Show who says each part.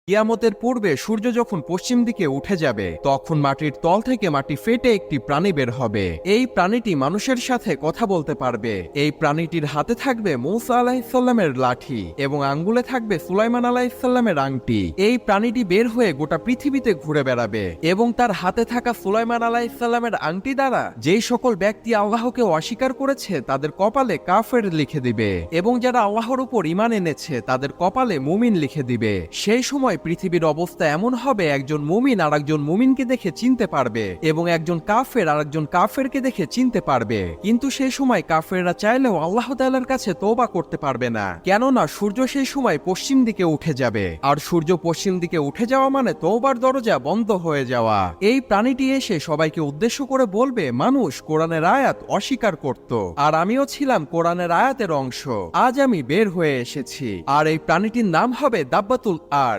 Speaker 1: কিয়ামতের পূর্বে সূর্য যখন পশ্চিম দিকে উঠে যাবে তখন মাটির তল থেকে মাটি ফেটে একটি প্রাণী বের হবে। এই প্রাণীটি মানুষের সাথে কথা বলতে পারবে। এই প্রাণীটির হাতে থাকবে মূসা আলাইহিসসালামের লাঠি এবং আঙ্গুলে থাকবে সুলাইমান আলাইহিসসালামের আংটি। এই প্রাণীটি বের হয়ে গোটা পৃথিবীতে ঘুরে বেড়াবে এবং তার হাতে থাকা সুলাইমান আলাইহিসসালামের আংটি দ্বারা যেই সকল ব্যক্তি আল্লাহকে অস্বীকার করেছে তাদের কপালে কাফের লিখে দিবে এবং যারা আল্লাহর উপর ঈমান এনেছে তাদের কপালে মুমিন লিখে দিবে। সেই সময় পৃথিবীর অবস্থা এমন হবে, একজন মুমিন আর একজন মুমিনকে দেখে চিনতে পারবে এবং একজন কাফের আর একজন কাফেরকে দেখে চিনতে পারবে। কিন্তু সেই সময় কাফেররা চাইলেও আল্লাহ তাআলার কাছে তওবা করতে পারবে না, কেননা সূর্য সেই সময় পশ্চিম দিকে উঠে যাবে আর সূর্য পশ্চিম দিকে উঠে যাওয়া মানে তওবার দরজা বন্ধ হয়ে যাওয়া। এই প্রাণীটি এসে সবাইকে উদ্দেশ্য করে বলবে, মানুষ কোরআনের আয়াত অস্বীকার করত আর আমিও ছিলাম কোরআনের আয়াতের অংশ। আজ আমি বের হয়ে এসেছি আর এই প্রাণীটির নাম হবে দাব্বাতুল আরদ।